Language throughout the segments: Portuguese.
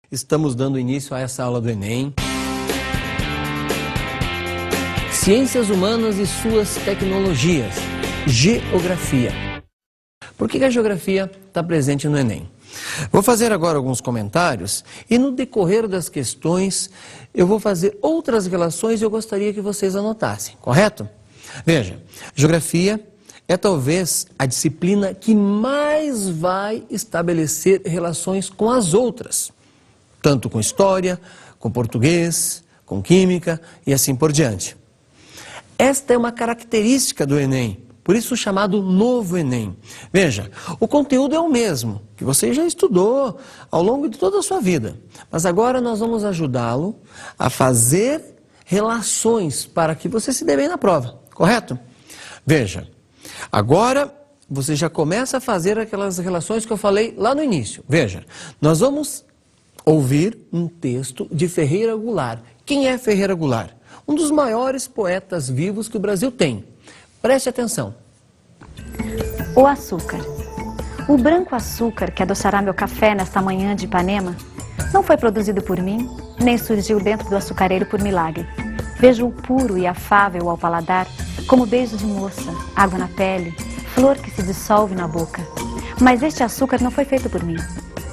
Estamos dando início a essa aula do Enem. Ciências humanas e suas tecnologias. Geografia. Por que a geografia está presente no Enem? Vou fazer agora alguns comentários e no decorrer das questões eu vou fazer outras relações e eu gostaria que vocês anotassem, correto? Veja, geografia é talvez a disciplina que mais vai estabelecer relações com as outras, tanto com história, com português, com química e assim por diante. Esta é uma característica do Enem, por isso chamado Novo Enem. Veja, o conteúdo é o mesmo, que você já estudou ao longo de toda a sua vida, mas agora nós vamos ajudá-lo a fazer relações para que você se dê bem na prova, correto? Veja, agora você já começa a fazer aquelas relações que eu falei lá no início. Veja, nós vamos ouvir um texto de Ferreira Goulart. Quem é Ferreira Goulart? Um dos maiores poetas vivos que o Brasil tem. Preste atenção. O açúcar. O branco açúcar que adoçará meu café nesta manhã de Ipanema não foi produzido por mim, nem surgiu dentro do açucareiro por milagre. Vejo-o puro e afável ao paladar, como beijo de moça, água na pele, flor que se dissolve na boca. Mas este açúcar não foi feito por mim.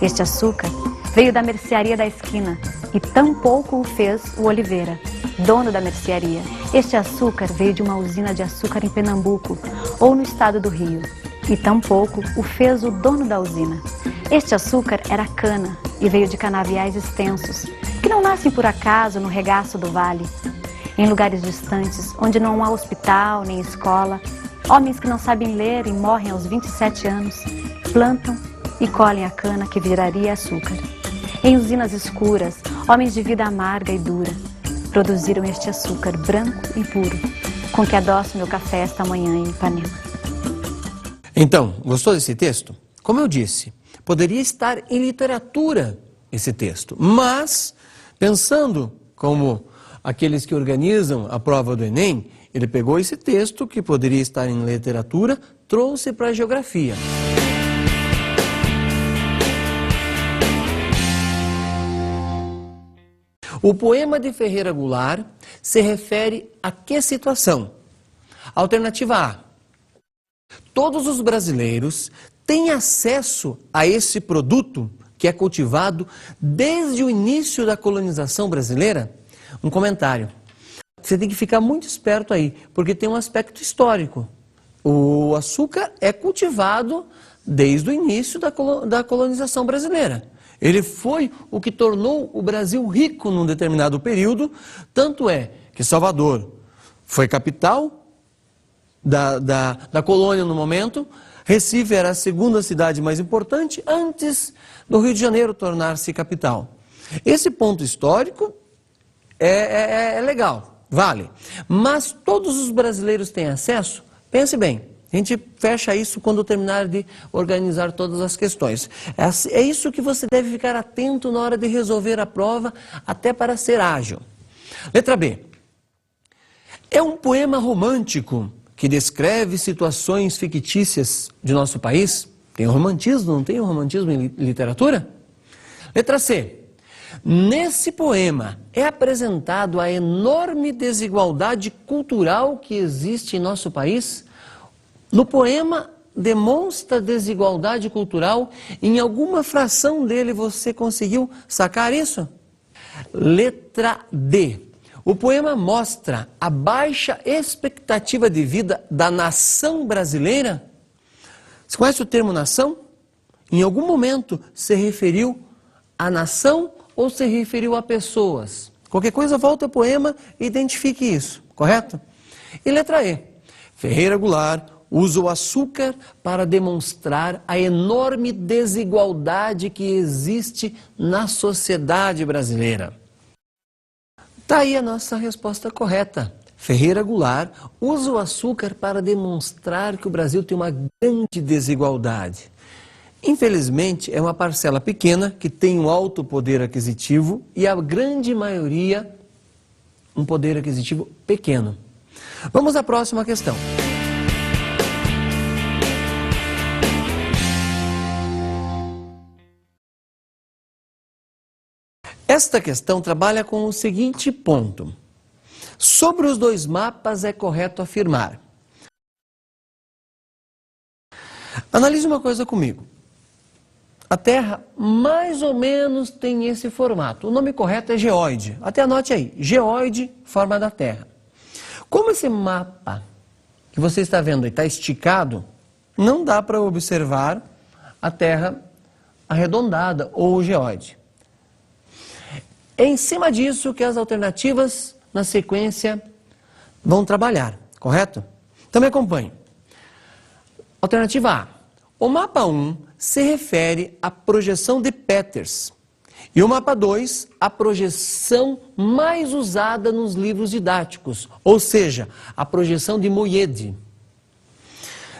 Este açúcar veio da mercearia da esquina e tampouco o fez o Oliveira, dono da mercearia. Este açúcar veio de uma usina de açúcar em Pernambuco ou no estado do Rio e tampouco o fez o dono da usina. Este açúcar era cana e veio de canaviais extensos, que não nascem por acaso no regaço do vale. Em lugares distantes, onde não há hospital nem escola, homens que não sabem ler e morrem aos 27 anos, plantam e colhem a cana que viraria açúcar. Em usinas escuras, homens de vida amarga e dura produziram este açúcar branco e puro, com que adoço meu café esta manhã em Ipanema. Então, gostou desse texto? Como eu disse, poderia estar em literatura esse texto, mas, pensando como aqueles que organizam a prova do Enem, ele pegou esse texto que poderia estar em literatura, trouxe para a geografia. O poema de Ferreira Goulart se refere a que situação? Alternativa A. Todos os brasileiros têm acesso a esse produto que é cultivado desde o início da colonização brasileira? Um comentário. Você tem que ficar muito esperto aí, porque tem um aspecto histórico. O açúcar é cultivado desde o início da colonização brasileira. Ele foi o que tornou o Brasil rico num determinado período, tanto é que Salvador foi capital da colônia no momento, Recife era a segunda cidade mais importante antes do Rio de Janeiro tornar-se capital. Esse ponto histórico é legal, vale. Mas todos os brasileiros têm acesso? Pense bem. A gente fecha isso quando terminar de organizar todas as questões. É isso que você deve ficar atento na hora de resolver a prova, até para ser ágil. Letra B. É um poema romântico que descreve situações fictícias de nosso país? Tem o romantismo, não tem o romantismo em literatura? Letra C. Nesse poema é apresentado a enorme desigualdade cultural que existe em nosso país? No poema demonstra desigualdade cultural, em alguma fração dele você conseguiu sacar isso? Letra D. O poema mostra a baixa expectativa de vida da nação brasileira? Você conhece o termo nação? Em algum momento se referiu à nação ou se referiu a pessoas? Qualquer coisa, volta ao poema e identifique isso, correto? E letra E. Ferreira Goulart usa o açúcar para demonstrar a enorme desigualdade que existe na sociedade brasileira. Está aí a nossa resposta correta. Ferreira Goulart usa o açúcar para demonstrar que o Brasil tem uma grande desigualdade. Infelizmente, é uma parcela pequena que tem um alto poder aquisitivo e a grande maioria um poder aquisitivo pequeno. Vamos à próxima questão. Esta questão trabalha com o seguinte ponto. Sobre os dois mapas é correto afirmar. Analise uma coisa comigo. A Terra mais ou menos tem esse formato. O nome correto é geóide. Até anote aí, geóide, forma da Terra. Como esse mapa que você está vendo aí está esticado, não dá para observar a Terra arredondada ou geóide. É em cima disso que as alternativas na sequência vão trabalhar, correto? Então me acompanhe. Alternativa A. O mapa 1 se refere à projeção de Peters e o mapa 2 à projeção mais usada nos livros didáticos, ou seja, a projeção de Moyed.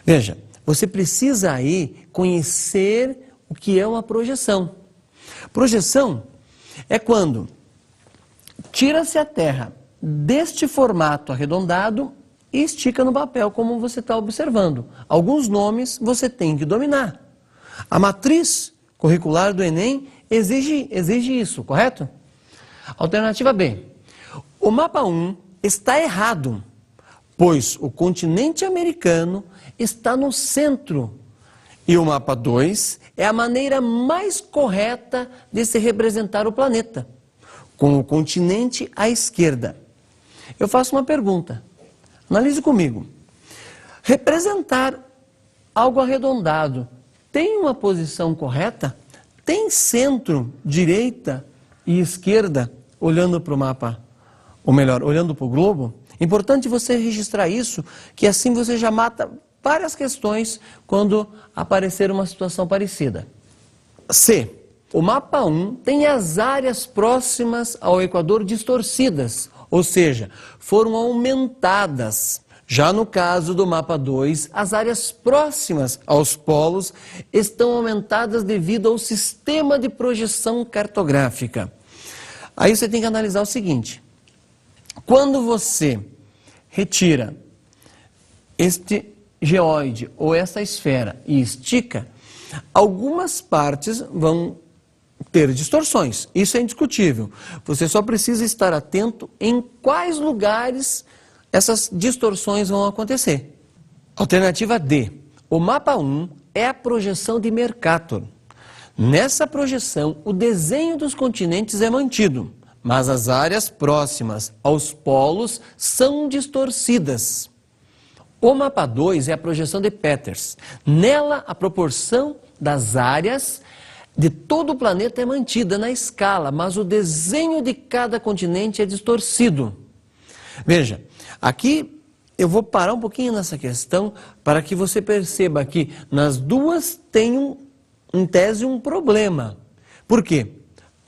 Veja, você precisa aí conhecer o que é uma projeção. Projeção é quando tira-se a Terra deste formato arredondado e estica no papel, como você está observando. Alguns nomes você tem que dominar. A matriz curricular do Enem exige isso, correto? Alternativa B. O mapa 1 está errado, pois o continente americano está no centro. E o mapa 2 é a maneira mais correta de se representar o planeta, com o continente à esquerda. Eu faço uma pergunta. Analise comigo. Representar algo arredondado tem uma posição correta? Tem centro, direita e esquerda olhando para o mapa, ou melhor, olhando para o globo? Importante você registrar isso, que assim você já mata várias questões quando aparecer uma situação parecida. C. O mapa 1 tem as áreas próximas ao Equador distorcidas, ou seja, foram aumentadas. Já no caso do mapa 2, as áreas próximas aos polos estão aumentadas devido ao sistema de projeção cartográfica. Aí você tem que analisar o seguinte. Quando você retira este geóide ou essa esfera e estica, algumas partes vão ter distorções. Isso é indiscutível. Você só precisa estar atento em quais lugares essas distorções vão acontecer. Alternativa D. O mapa 1 é a projeção de Mercator. Nessa projeção, o desenho dos continentes é mantido, mas as áreas próximas aos polos são distorcidas. O mapa 2 é a projeção de Peters. Nela, a proporção das áreas de todo o planeta é mantida na escala, mas o desenho de cada continente é distorcido. Veja, aqui eu vou parar um pouquinho nessa questão para que você perceba que nas duas tem em tese um problema. Por quê?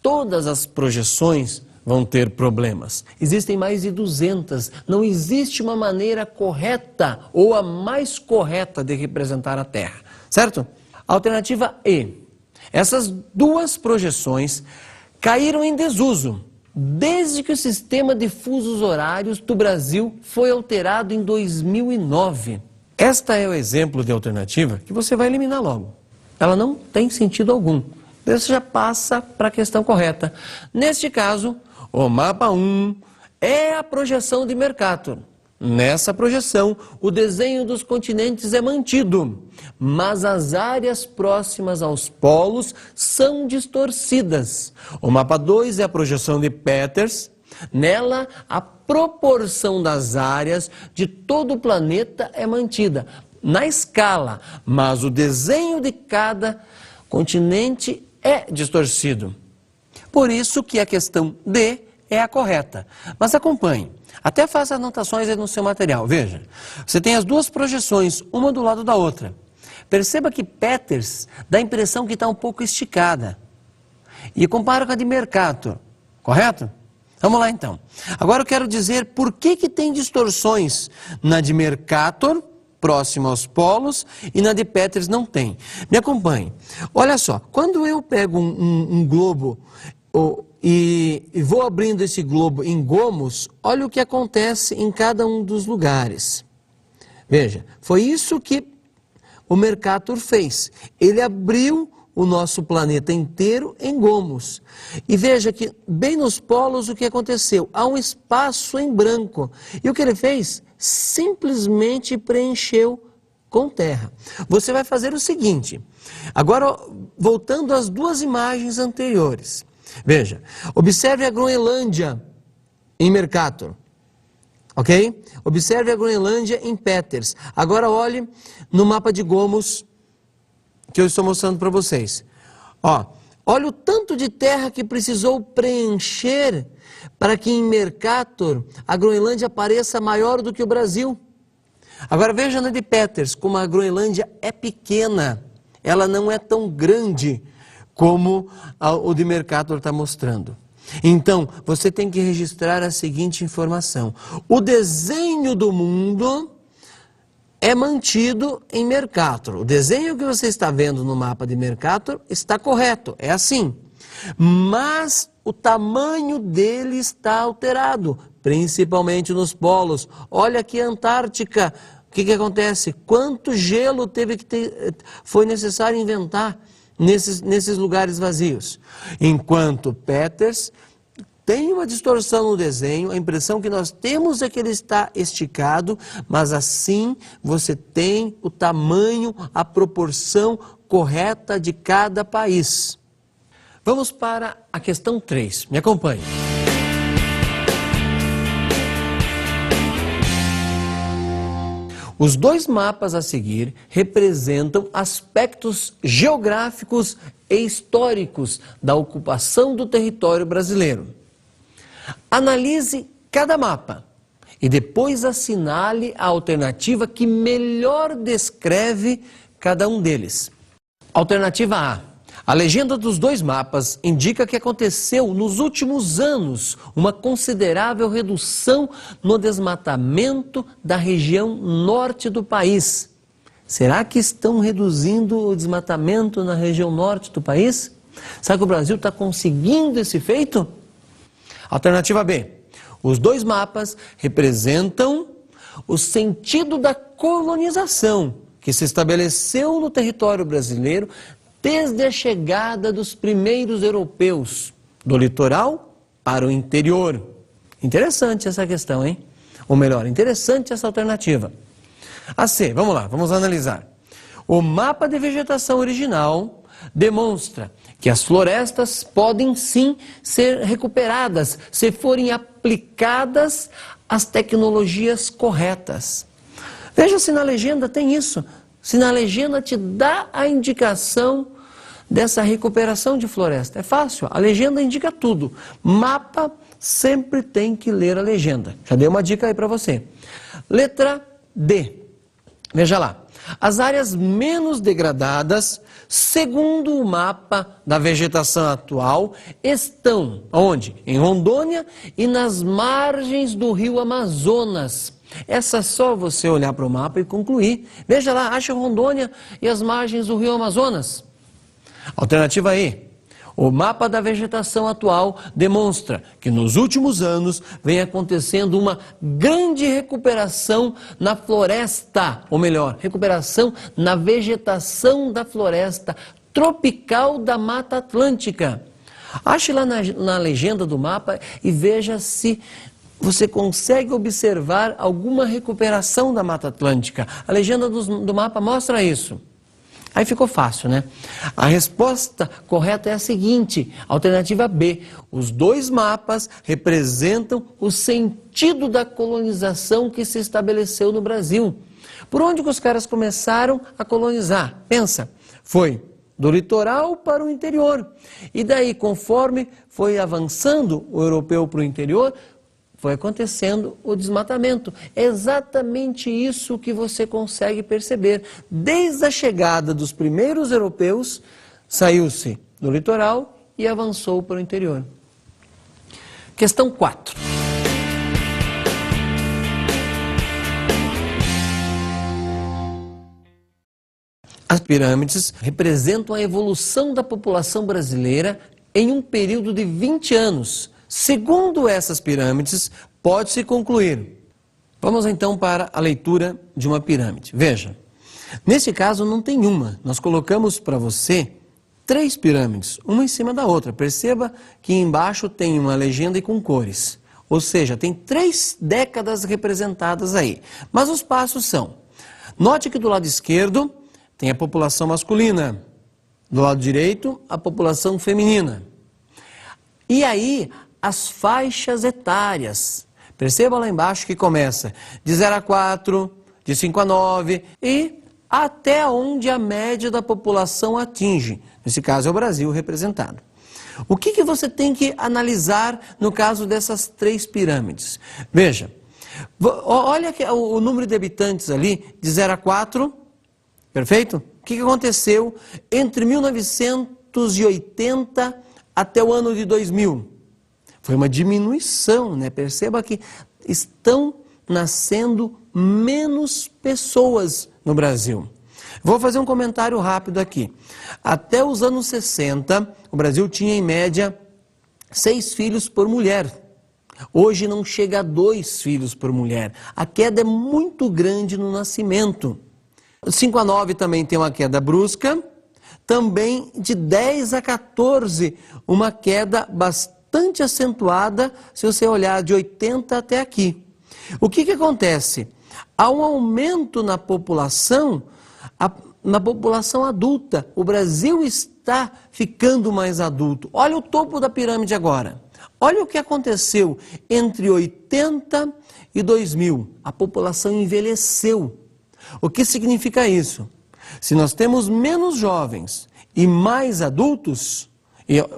Todas as projeções vão ter problemas. Existem mais de 200. Não existe uma maneira correta ou a mais correta de representar a Terra. Certo? Alternativa E. Essas duas projeções caíram em desuso desde que o sistema de fusos horários do Brasil foi alterado em 2009. Esta é o exemplo de alternativa que você vai eliminar logo. Ela não tem sentido algum. Você já passa para a questão correta. Neste caso, o mapa 1 é a projeção de Mercator. Nessa projeção, o desenho dos continentes é mantido, mas as áreas próximas aos polos são distorcidas. O mapa 2 é a projeção de Peters. Nela, a proporção das áreas de todo o planeta é mantida na escala, mas o desenho de cada continente é distorcido. Por isso que a questão D é a correta. Mas acompanhe. Até faça anotações aí no seu material. Veja, você tem as duas projeções, uma do lado da outra. Perceba que Peters dá a impressão que está um pouco esticada. E compara com a de Mercator, correto? Vamos lá então. Agora eu quero dizer por que tem distorções na de Mercator, próximo aos polos, e na de Peters não tem. Me acompanhe. Olha só, quando eu pego um globo e vou abrindo esse globo em gomos, olha o que acontece em cada um dos lugares. Veja, foi isso que o Mercator fez. Ele abriu o nosso planeta inteiro em gomos. E veja que bem nos polos o que aconteceu? Há um espaço em branco. E o que ele fez? Simplesmente preencheu com terra. Você vai fazer o seguinte, agora voltando às duas imagens anteriores. Veja, observe a Groenlândia em Mercator, ok? Observe a Groenlândia em Peters. Agora olhe no mapa de gomos que eu estou mostrando para vocês. Ó, olha o tanto de terra que precisou preencher para que em Mercator a Groenlândia pareça maior do que o Brasil. Agora veja na de Peters, como a Groenlândia é pequena, ela não é tão grande como o de Mercator está mostrando. Então, você tem que registrar a seguinte informação. O desenho do mundo é mantido em Mercator. O desenho que você está vendo no mapa de Mercator está correto, é assim. Mas o tamanho dele está alterado, principalmente nos polos. Olha aqui a Antártica. O que acontece? Quanto gelo foi necessário inventar nesses lugares vazios? Enquanto Peters tem uma distorção no desenho, a impressão que nós temos é que ele está esticado, mas assim você tem o tamanho, a proporção correta de cada país. Vamos para a questão 3. Me acompanhe. Os dois mapas a seguir representam aspectos geográficos e históricos da ocupação do território brasileiro. Analise cada mapa e depois assinale a alternativa que melhor descreve cada um deles. Alternativa A. A legenda dos dois mapas indica que aconteceu nos últimos anos uma considerável redução no desmatamento da região norte do país. Será que estão reduzindo o desmatamento na região norte do país? Será que o Brasil está conseguindo esse feito? Alternativa B. Os dois mapas representam o sentido da colonização que se estabeleceu no território brasileiro desde a chegada dos primeiros europeus, do litoral para o interior. Interessante essa questão, hein? Ou melhor, interessante essa alternativa. A C, vamos lá, vamos analisar. O mapa de vegetação original demonstra que as florestas podem sim ser recuperadas se forem aplicadas as tecnologias corretas. Veja se na legenda tem isso. Se na legenda te dá a indicação dessa recuperação de floresta. É fácil, a legenda indica tudo. Mapa sempre tem que ler a legenda. Já dei uma dica aí para você. Letra D. Veja lá. As áreas menos degradadas, segundo o mapa da vegetação atual, estão onde? Em Rondônia e nas margens do rio Amazonas. Essa é só você olhar para o mapa e concluir. Veja lá, acha Rondônia e as margens do rio Amazonas. Alternativa E. O mapa da vegetação atual demonstra que nos últimos anos vem acontecendo uma grande recuperação na floresta, ou melhor, recuperação na vegetação da floresta tropical da Mata Atlântica. Ache lá na legenda do mapa e veja se você consegue observar alguma recuperação da Mata Atlântica. A legenda do mapa mostra isso. Aí ficou fácil, né? A resposta correta é a seguinte, alternativa B. Os dois mapas representam o sentido da colonização que se estabeleceu no Brasil. Por onde que os caras começaram a colonizar? Pensa, foi do litoral para o interior. E daí, conforme foi avançando o europeu para o interior, foi acontecendo o desmatamento. É exatamente isso que você consegue perceber. Desde a chegada dos primeiros europeus, saiu-se do litoral e avançou para o interior. Questão 4. As pirâmides representam a evolução da população brasileira em um período de 20 anos. Segundo essas pirâmides, pode-se concluir. Vamos então para a leitura de uma pirâmide. Veja, nesse caso não tem uma. Nós colocamos para você 3 pirâmides, uma em cima da outra. Perceba que embaixo tem uma legenda e com cores. Ou seja, tem 3 décadas representadas aí. Mas os passos são: note que do lado esquerdo tem a população masculina, do lado direito a população feminina. E aí as faixas etárias. Perceba lá embaixo que começa de 0 a 4, de 5 a 9 e até onde a média da população atinge. Nesse caso é o Brasil representado. O que você tem que analisar no caso dessas 3 pirâmides? Veja, olha o número de habitantes ali, de 0 a 4, perfeito? O que aconteceu entre 1980 até o ano de 2000? Foi uma diminuição, né? Perceba que estão nascendo menos pessoas no Brasil. Vou fazer um comentário rápido aqui. Até os anos 60, o Brasil tinha em média 6 filhos por mulher. Hoje não chega a 2 filhos por mulher. A queda é muito grande no nascimento. 5 a 9 também tem uma queda brusca. Também de 10 a 14, uma queda bastante acentuada, se você olhar de 80 até aqui. O que acontece? Há um aumento na população adulta. O Brasil está ficando mais adulto. Olha o topo da pirâmide agora. Olha o que aconteceu entre 80 e 2000. A população envelheceu. O que significa isso? Se nós temos menos jovens e mais adultos,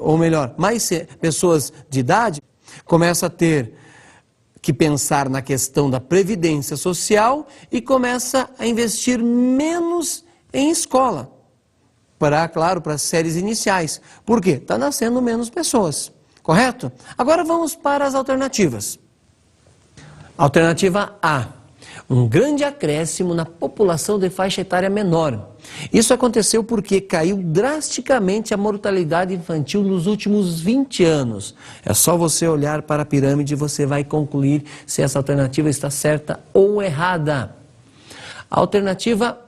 ou melhor, mais pessoas de idade, começa a ter que pensar na questão da previdência social e começa a investir menos em escola, claro, para as séries iniciais. Por quê? Está nascendo menos pessoas, correto? Agora vamos para as alternativas. Alternativa A. Um grande acréscimo na população de faixa etária menor. Isso aconteceu porque caiu drasticamente a mortalidade infantil nos últimos 20 anos. É só você olhar para a pirâmide e você vai concluir se essa alternativa está certa ou errada. Alternativa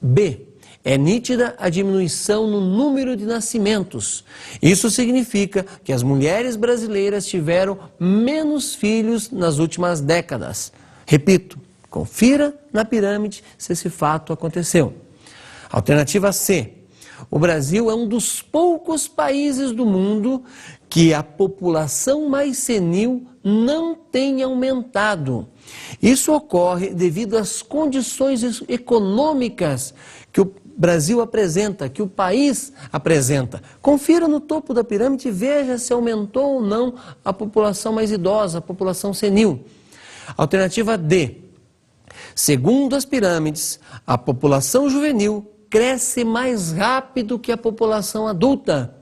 B. É nítida a diminuição no número de nascimentos. Isso significa que as mulheres brasileiras tiveram menos filhos nas últimas décadas. Repito, confira na pirâmide se esse fato aconteceu. Alternativa C. O Brasil é um dos poucos países do mundo que a população mais senil não tem aumentado. Isso ocorre devido às condições econômicas que o Brasil apresenta, que o país apresenta. Confira no topo da pirâmide e veja se aumentou ou não a população mais idosa, a população senil. Alternativa D. Segundo as pirâmides, a população juvenil cresce mais rápido que a população adulta.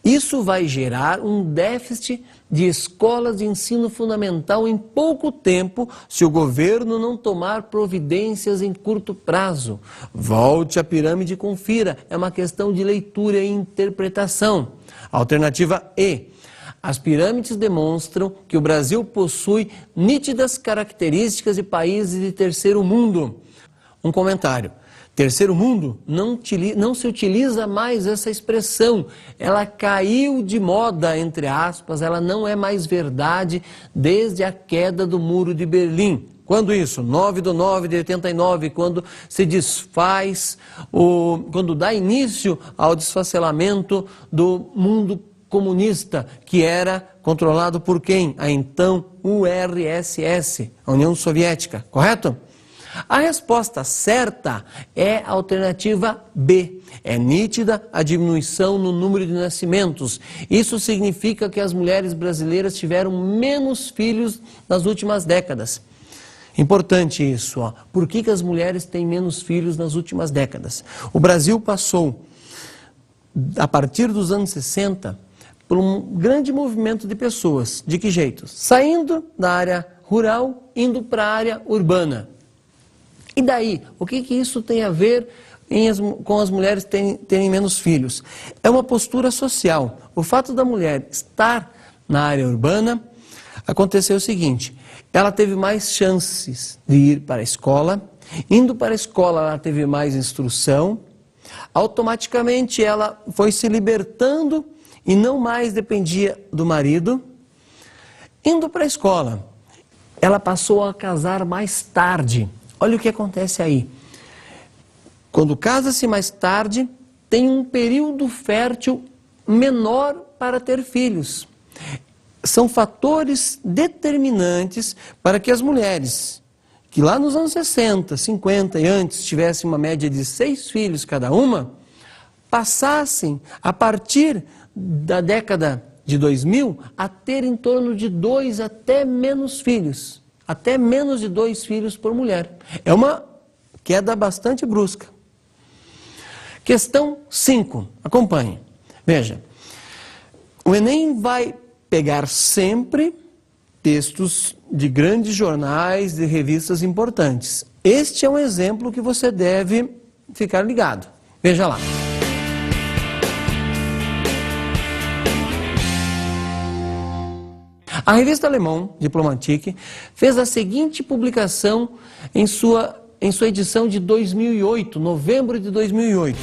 Isso vai gerar um déficit de escolas de ensino fundamental em pouco tempo se o governo não tomar providências em curto prazo. Volte à pirâmide e confira. É uma questão de leitura e interpretação. Alternativa E. As pirâmides demonstram que o Brasil possui nítidas características de países de terceiro mundo. Um comentário. Terceiro mundo, não se utiliza mais essa expressão. Ela caiu de moda, entre aspas, ela não é mais verdade desde a queda do Muro de Berlim. Quando isso? 9/9/89, quando se desfaz, quando dá início ao desfacelamento do mundo comunista, que era controlado por quem? A então URSS, a União Soviética, correto? A resposta certa é a alternativa B. É nítida a diminuição no número de nascimentos. Isso significa que as mulheres brasileiras tiveram menos filhos nas últimas décadas. Importante isso, ó. Por que as mulheres têm menos filhos nas últimas décadas? O Brasil passou, a partir dos anos 60, por um grande movimento de pessoas. De que jeito? Saindo da área rural, indo para a área urbana. E daí, o que isso tem a ver com as mulheres terem menos filhos? É uma postura social. O fato da mulher estar na área urbana, aconteceu o seguinte: ela teve mais chances de ir para a escola, indo para a escola ela teve mais instrução, automaticamente ela foi se libertando e não mais dependia do marido. Indo para a escola, ela passou a casar mais tarde. Olha o que acontece aí. Quando casa-se mais tarde, tem um período fértil menor para ter filhos. São fatores determinantes para que as mulheres, que lá nos anos 60, 50 e antes tivessem uma média de 6 filhos cada uma, passassem, a partir da década de 2000, a ter em torno de 2 até menos filhos. Até menos de 2 filhos por mulher. É uma queda bastante brusca. Questão 5. Acompanhe. Veja, o Enem vai pegar sempre textos de grandes jornais, de revistas importantes. Este é um exemplo que você deve ficar ligado. Veja lá. A revista Le Monde Diplomatique fez a seguinte publicação em sua edição de 2008, novembro de 2008.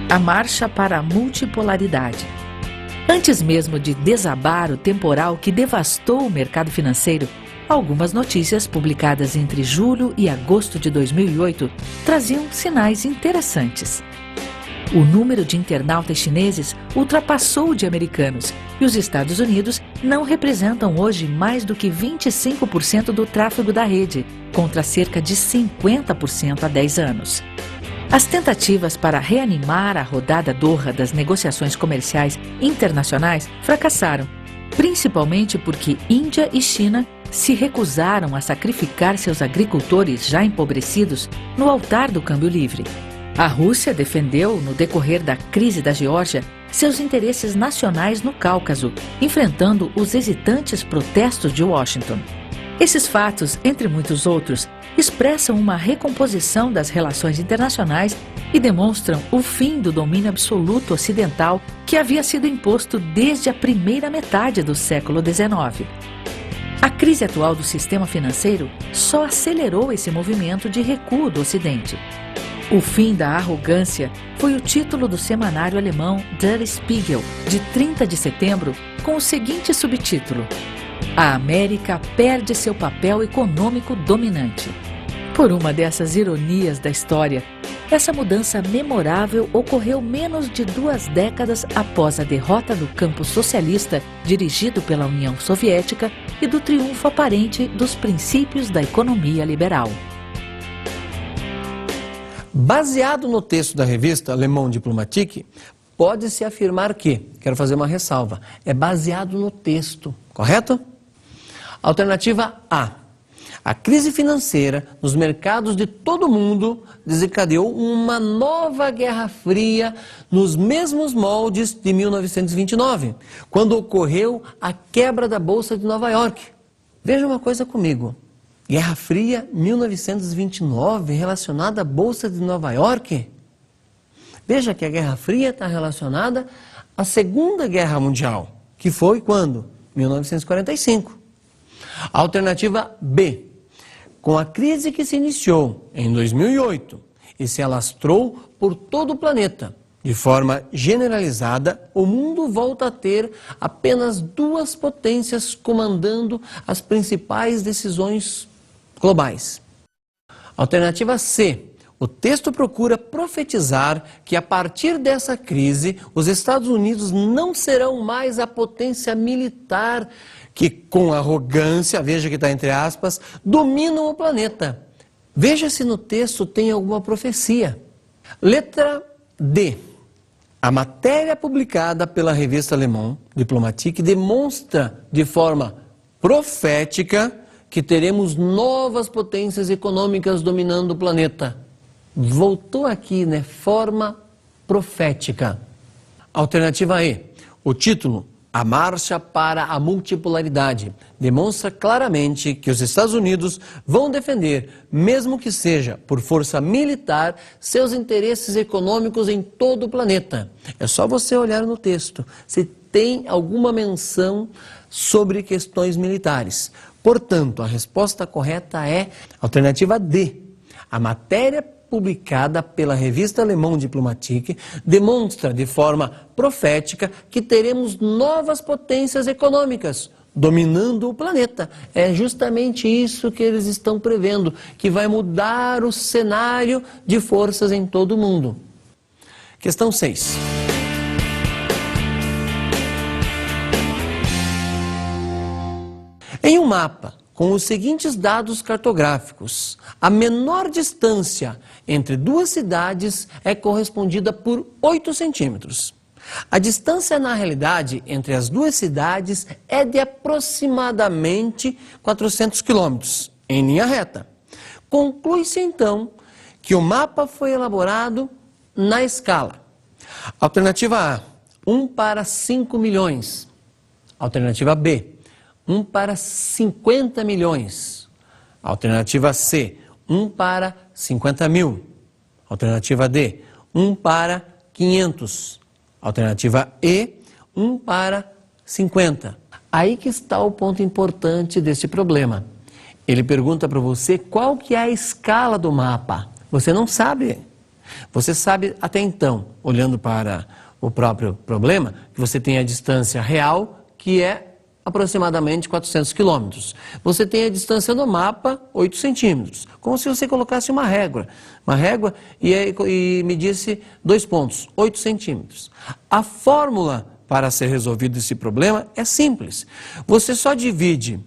A marcha para a multipolaridade. Antes mesmo de desabar o temporal que devastou o mercado financeiro, algumas notícias publicadas entre julho e agosto de 2008 traziam sinais interessantes. O número de internautas chineses ultrapassou o de americanos e os Estados Unidos não representam hoje mais do que 25% do tráfego da rede, contra cerca de 50% há 10 anos. As tentativas para reanimar a rodada Doha das negociações comerciais internacionais fracassaram, principalmente porque Índia e China se recusaram a sacrificar seus agricultores já empobrecidos no altar do câmbio livre. A Rússia defendeu, no decorrer da crise da Geórgia, seus interesses nacionais no Cáucaso, enfrentando os hesitantes protestos de Washington. Esses fatos, entre muitos outros, expressam uma recomposição das relações internacionais e demonstram o fim do domínio absoluto ocidental que havia sido imposto desde a primeira metade do século XIX. A crise atual do sistema financeiro só acelerou esse movimento de recuo do Ocidente. O fim da arrogância foi o título do semanário alemão Der Spiegel, de 30 de setembro, com o seguinte subtítulo: A América perde seu papel econômico dominante. Por uma dessas ironias da história, essa mudança memorável ocorreu menos de 2 décadas após a derrota do campo socialista dirigido pela União Soviética e do triunfo aparente dos princípios da economia liberal. Baseado no texto da revista Le Monde Diplomatique, pode-se afirmar que, quero fazer uma ressalva, é baseado no texto, correto? Alternativa A. A crise financeira nos mercados de todo o mundo desencadeou uma nova Guerra Fria nos mesmos moldes de 1929, quando ocorreu a quebra da Bolsa de Nova York. Veja uma coisa comigo. Guerra Fria 1929 relacionada à Bolsa de Nova York? Veja que a Guerra Fria está relacionada à Segunda Guerra Mundial, que foi quando? 1945. Alternativa B. Com a crise que se iniciou em 2008 e se alastrou por todo o planeta, de forma generalizada, o mundo volta a ter apenas 2 potências comandando as principais decisões globais. Alternativa C. O texto procura profetizar que a partir dessa crise, os Estados Unidos não serão mais a potência militar que, com arrogância, veja que está entre aspas, dominam o planeta. Veja se no texto tem alguma profecia. Letra D. A matéria publicada pela revista Le Monde Diplomatique demonstra de forma profética que teremos novas potências econômicas dominando o planeta. Voltou aqui, né? Forma profética. Alternativa E. O título, A Marcha para a Multipolaridade, demonstra claramente que os Estados Unidos vão defender, mesmo que seja por força militar, seus interesses econômicos em todo o planeta. É só você olhar no texto se tem alguma menção sobre questões militares. Portanto, a resposta correta é a alternativa D. A matéria publicada pela revista Le Monde Diplomatique demonstra de forma profética que teremos novas potências econômicas dominando o planeta. É justamente isso que eles estão prevendo, que vai mudar o cenário de forças em todo o mundo. Questão 6. Em um mapa com os seguintes dados cartográficos, a menor distância entre duas cidades é correspondida por 8 centímetros. A distância, na realidade, entre as duas cidades é de aproximadamente 400 quilômetros, em linha reta. Conclui-se, então, que o mapa foi elaborado na escala. Alternativa A, 1 para 5 milhões. Alternativa B, 1 para 50 milhões. Alternativa C, 1 para 50 mil. Alternativa D, 1 para 500. Alternativa E, 1 para 50. Aí que está o ponto importante deste problema. Ele pergunta para você qual que é a escala do mapa. Você não sabe. Você sabe até então, olhando para o próprio problema, que você tem a distância real, que é aproximadamente 400 quilômetros. Você tem a distância no mapa, 8 centímetros. Como se você colocasse uma régua e medisse 2 pontos, 8 centímetros. A fórmula para ser resolvido esse problema é simples. Você só divide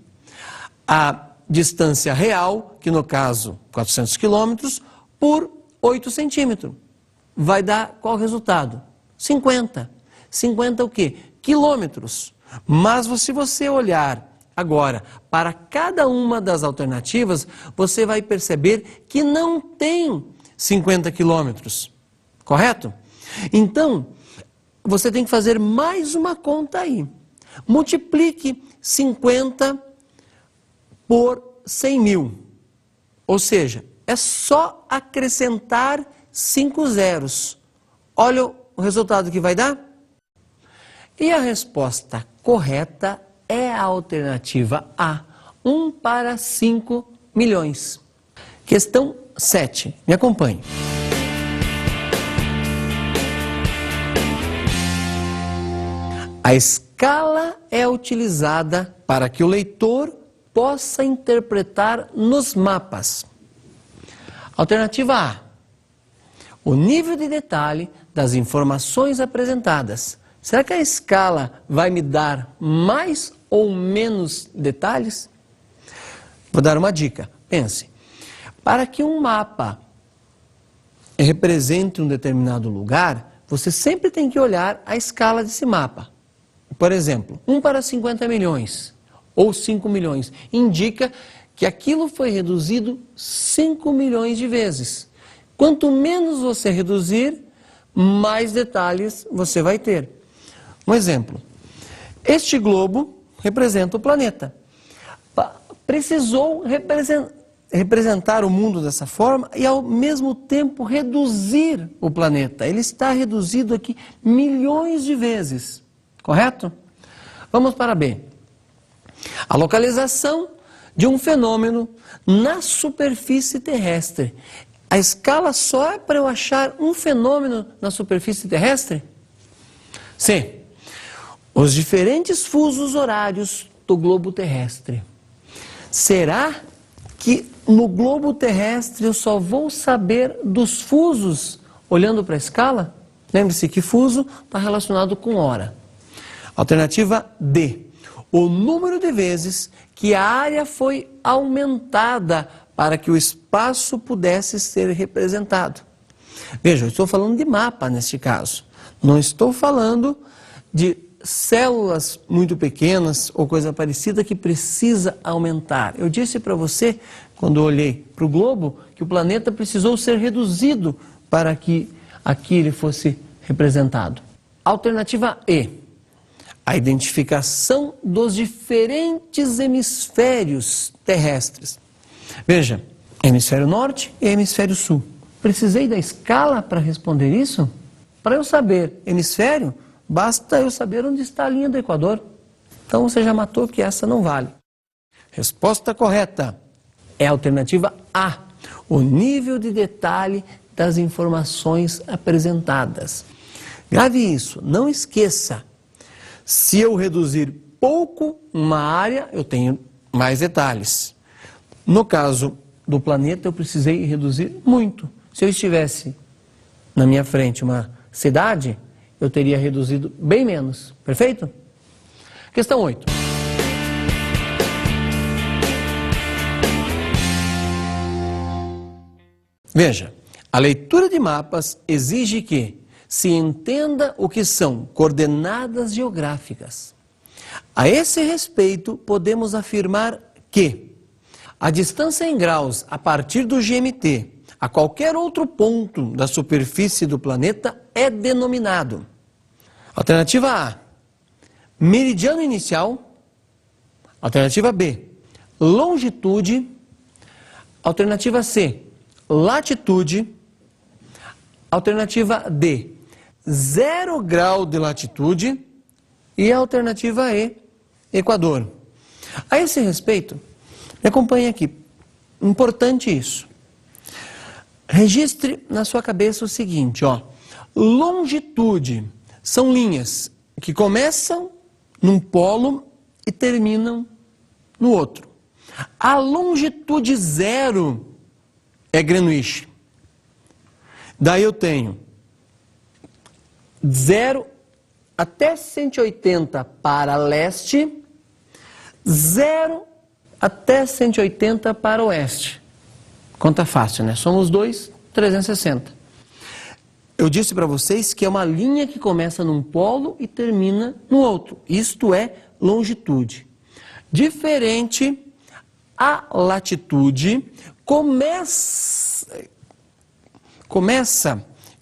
a distância real, que no caso 400 quilômetros, por 8 centímetros. Vai dar qual resultado? 50. 50 o quê? Quilômetros. Mas se você olhar agora para cada uma das alternativas, você vai perceber que não tem 50 quilômetros, correto? Então, você tem que fazer mais uma conta aí. Multiplique 50 por 100 mil. Ou seja, é só acrescentar 5 zeros. Olha o resultado que vai dar. E a resposta correta é a alternativa A, 1 para 5 milhões. Questão 7. Me acompanhe. A escala é utilizada para que o leitor possa interpretar nos mapas. Alternativa A. O nível de detalhe das informações apresentadas. Será que a escala vai me dar mais ou menos detalhes? Vou dar uma dica. Pense. Para que um mapa represente um determinado lugar, você sempre tem que olhar a escala desse mapa. Por exemplo, 1 para 50 milhões ou 5 milhões indica que aquilo foi reduzido 5 milhões de vezes. Quanto menos você reduzir, mais detalhes você vai ter. Um exemplo, este globo representa o planeta. Precisou representar o mundo dessa forma e ao mesmo tempo reduzir o planeta. Ele está reduzido aqui milhões de vezes, correto? Vamos para B. A localização de um fenômeno na superfície terrestre. A escala só é para eu achar um fenômeno na superfície terrestre? C. Os diferentes fusos horários do globo terrestre. Será que no globo terrestre eu só vou saber dos fusos olhando para a escala? Lembre-se que fuso está relacionado com hora. Alternativa D. O número de vezes que a área foi aumentada para que o espaço pudesse ser representado. Veja, eu estou falando de mapa neste caso. Não estou falando de células muito pequenas ou coisa parecida que precisa aumentar. Eu disse para você, quando eu olhei para o globo, que o planeta precisou ser reduzido para que aqui ele fosse representado. Alternativa E. A identificação dos diferentes hemisférios terrestres. Veja, hemisfério norte e hemisfério sul. Precisei da escala para responder isso? Para eu saber hemisfério, basta eu saber onde está a linha do Equador. Então você já matou que essa não vale. Resposta correta é a alternativa A. o nível de detalhe das informações apresentadas. Grave isso, não esqueça. Se eu reduzir pouco uma área, eu tenho mais detalhes. No caso do planeta, eu precisei reduzir muito. Se eu estivesse na minha frente uma cidade, eu teria reduzido bem menos. Perfeito? Questão 8. Veja, a leitura de mapas exige que se entenda o que são coordenadas geográficas. A esse respeito, podemos afirmar que a distância em graus a partir do GMT a qualquer outro ponto da superfície do planeta é denominado. Alternativa A, meridiano inicial. Alternativa B, longitude. Alternativa C, latitude. Alternativa D, 0 grau de latitude. E a alternativa E, equador. A esse respeito, me acompanhe aqui. Importante isso. Registre na sua cabeça o seguinte, ó. Longitude são linhas que começam num polo e terminam no outro. A longitude 0 é Greenwich. Daí eu tenho 0 até 180 para leste, 0 até 180 para oeste. Conta fácil, né? Somos 2, 360. Eu disse para vocês que é uma linha que começa num polo e termina no outro. Isto é longitude. Diferente, a latitude começa,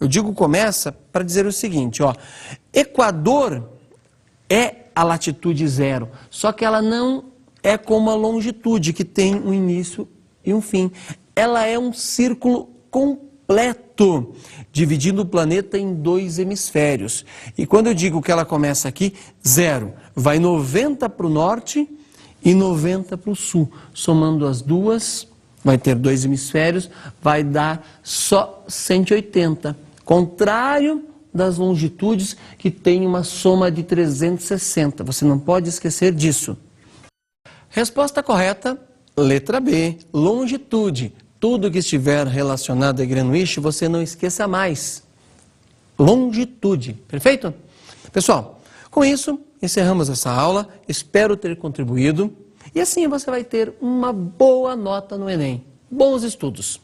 eu digo começa para dizer o seguinte, ó. Equador é a latitude 0, só que ela não é como a longitude, que tem um início e um fim. Ela é um círculo completo, dividindo o planeta em 2 hemisférios. E quando eu digo que ela começa aqui, 0, vai 90 para o norte e 90 para o sul. Somando as duas, vai ter 2 hemisférios, vai dar só 180. Contrário das longitudes, que tem uma soma de 360. Você não pode esquecer disso. Resposta correta, letra B, longitude. Tudo que estiver relacionado a Greenwich, você não esqueça mais. Longitude, perfeito? Pessoal, com isso, encerramos essa aula. Espero ter contribuído. E assim você vai ter uma boa nota no Enem. Bons estudos!